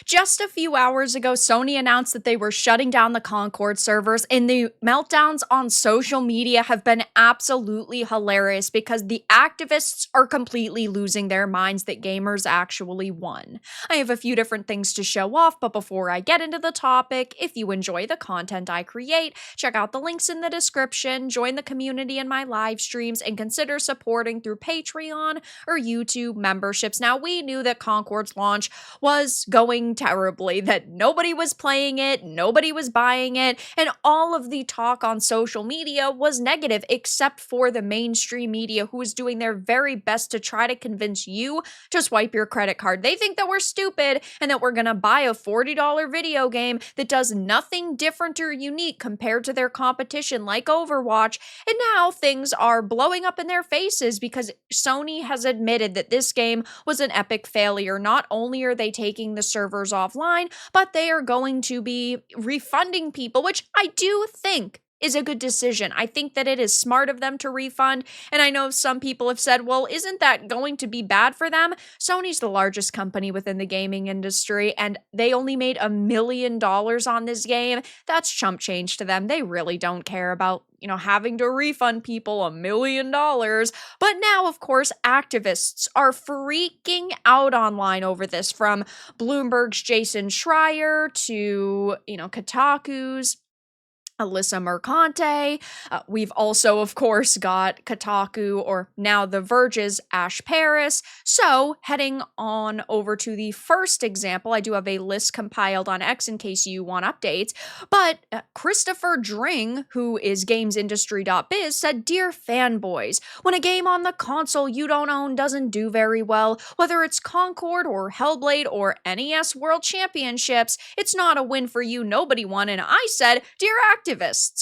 Just a few hours ago, Sony announced that they were shutting down the Concord servers, and the meltdowns on social media have been absolutely hilarious because the activists are completely losing their minds that gamers actually won. I have a few different things to show off, but before I get into the topic, if you enjoy the content I create, check out the links in the description, join the community in my live streams, and consider supporting through Patreon or YouTube memberships. Now, we knew that Concord's launch was going terribly, that nobody was playing it, nobody was buying it, and all of the talk on social media was negative, except for the mainstream media who is doing their very best to try to convince you to swipe your credit card. They think that we're stupid and that we're gonna buy a $40 video game that does nothing different or unique compared to their competition like Overwatch, and now things are blowing up in their faces because Sony has admitted that this game was an epic failure. Not only are they taking the servers offline, but they are going to be refunding people, which I do think is a good decision. I think that it is smart of them to refund, and I know some people have said, well, isn't that going to be bad for them? Sony's the largest company within the gaming industry, and they only made $1 million on this game. That's chump change to them. They really don't care about having to refund people $1 million. But now, of course, activists are freaking out online over this, from Bloomberg's Jason Schreier to, Kotaku's Alyssa Mercante. We've also, of course, got Kotaku, or now The Verge's Ash Paris. So, heading on over to the first example, I do have a list compiled on X in case you want updates. But Christopher Dring, who is gamesindustry.biz, said, "Dear fanboys, when a game on the console you don't own doesn't do very well, whether it's Concord or Hellblade or NES World Championships, it's not a win for you. Nobody won." And I said, "Dear activists,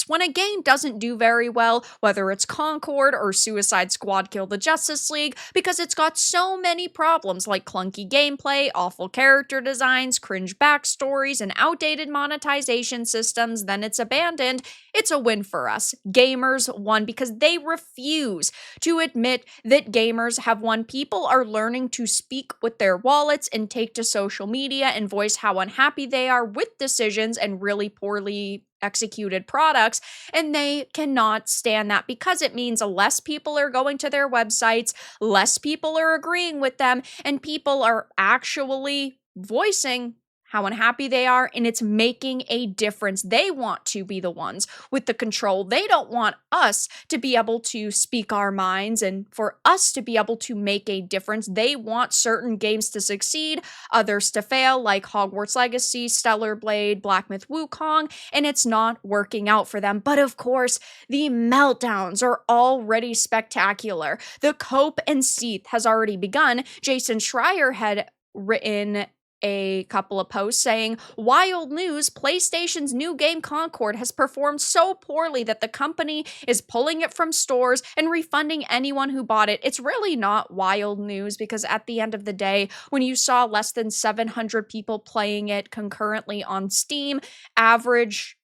when a game doesn't do very well, whether it's Concord or Suicide Squad Kill the Justice League, because it's got so many problems like clunky gameplay, awful character designs, cringe backstories, and outdated monetization systems, then it's abandoned. It's a win for us. Gamers won," because they refuse to admit that gamers have won. People are learning to speak with their wallets and take to social media and voice how unhappy they are with decisions and really poorly executed products, and they cannot stand that because it means less people are going to their websites, less people are agreeing with them, and people are actually voicing how unhappy they are, and it's making a difference. They want to be the ones with the control. They don't want us to be able to speak our minds and for us to be able to make a difference. They want certain games to succeed, others to fail, like Hogwarts Legacy, Stellar Blade, Black Myth Wukong, and it's not working out for them. But of course, the meltdowns are already spectacular. The cope and seeth has already begun. Jason Schreier had written a couple of posts saying, "Wild news, PlayStation's new game Concord has performed so poorly that the company is pulling it from stores and refunding anyone who bought it." It's really not wild news, because at the end of the day, when you saw less than 700 people playing it concurrently on Steam, average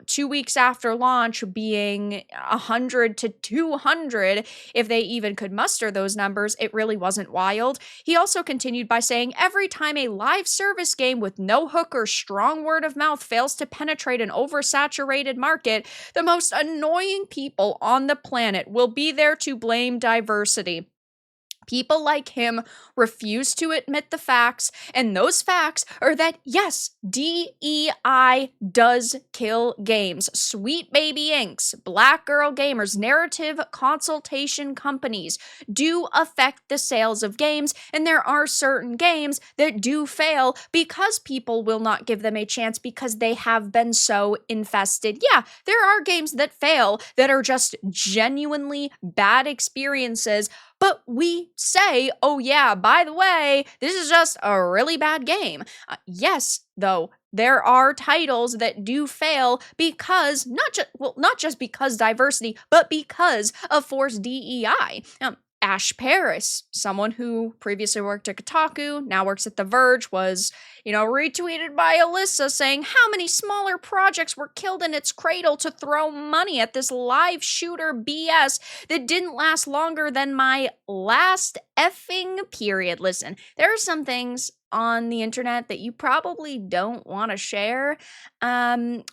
2 weeks after launch being 100 to 200, if they even could muster those numbers, it really wasn't wild. He also continued by saying, "Every time a live service game with no hook or strong word of mouth fails to penetrate an oversaturated market, the most annoying people on the planet will be there to blame diversity. People like him refuse to admit the facts, and those facts are that, yes, DEI does kill games. Sweet Baby Inks, Black Girl Gamers, narrative consultation companies do affect the sales of games, and there are certain games that do fail because people will not give them a chance because they have been so infested. Yeah, there are games that fail that are just genuinely bad experiences, but we say, oh yeah, by the way, this is just a really bad game. Yes, though, there are titles that do fail because, not just because diversity, but because of forced DEI. Ash Paris, someone who previously worked at Kotaku, now works at The Verge, was, retweeted by Alyssa saying how many smaller projects were killed in its cradle to throw money at this live shooter BS that didn't last longer than my last effing period. Listen, there are some things on the internet that you probably don't want to share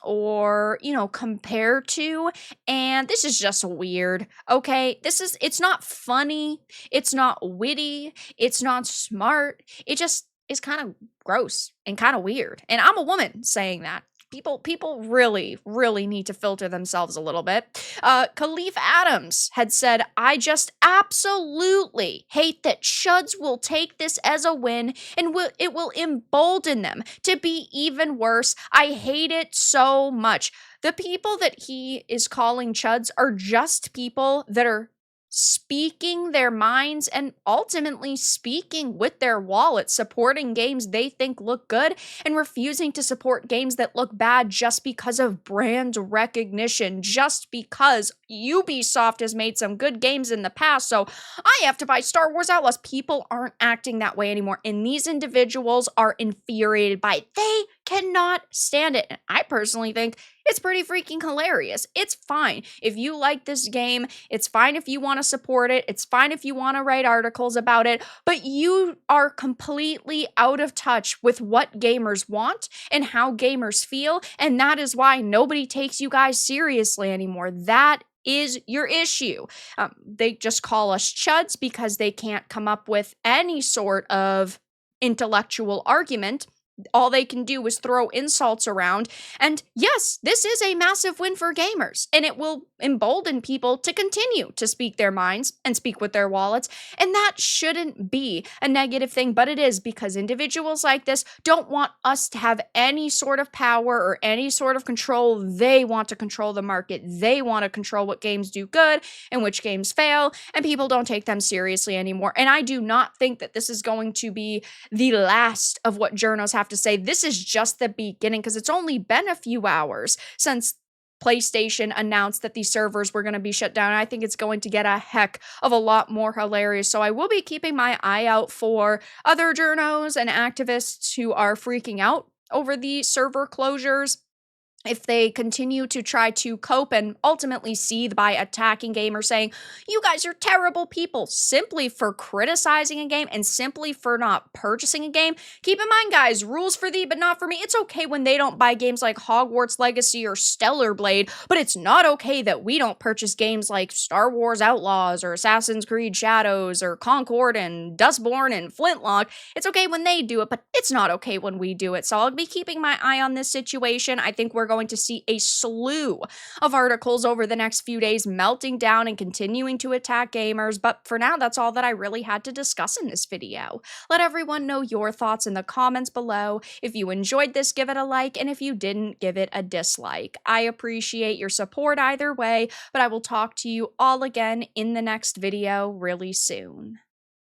or compare to, and this is just weird. Okay, it's not funny, it's not witty, it's not smart, it just is kind of gross and kind of weird, and I'm a woman saying that. People really, really need to filter themselves a little bit. Khalif Adams had said, I just absolutely hate that Shuds will take this as a win and it will embolden them to be even worse. I hate it so much. The people that he is calling Chuds are just people that are speaking their minds and ultimately speaking with their wallets, supporting games they think look good and refusing to support games that look bad just because of brand recognition, just because Ubisoft has made some good games in the past, so I have to buy Star Wars Outlaws. People aren't acting that way anymore, and these individuals are infuriated by it. They cannot stand it, and I personally think it's pretty freaking hilarious. It's fine if you like this game. It's fine if you want to support it. It's fine if you want to write articles about it. But you are completely out of touch with what gamers want and how gamers feel. And that is why nobody takes you guys seriously anymore. That is your issue. They just call us chuds because they can't come up with any sort of intellectual argument. All they can do is throw insults around. And yes, this is a massive win for gamers, and it will embolden people to continue to speak their minds and speak with their wallets. And that shouldn't be a negative thing, but it is, because individuals like this don't want us to have any sort of power or any sort of control. They want to control the market. They want to control what games do good and which games fail, and people don't take them seriously anymore. And I do not think that this is going to be the last of what journos have to say. This is just the beginning, because it's only been a few hours since PlayStation announced that these servers were going to be shut down. I think it's going to get a heck of a lot more hilarious. So I will be keeping my eye out for other journos and activists who are freaking out over the server closures. If they continue to try to cope and ultimately seethe by attacking gamers, saying, you guys are terrible people, simply for criticizing a game and simply for not purchasing a game. Keep in mind, guys, rules for thee, but not for me. It's okay when they don't buy games like Hogwarts Legacy or Stellar Blade, but it's not okay that we don't purchase games like Star Wars Outlaws or Assassin's Creed Shadows or Concord and Dustborn and Flintlock. It's okay when they do it, but it's not okay when we do it. So I'll be keeping my eye on this situation. I think we're going to see a slew of articles over the next few days melting down and continuing to attack gamers, but for now, that's all that I really had to discuss in this video. Let everyone know your thoughts in the comments below. If you enjoyed this, give it a like, and if you didn't, give it a dislike. I appreciate your support either way, but I will talk to you all again in the next video really soon.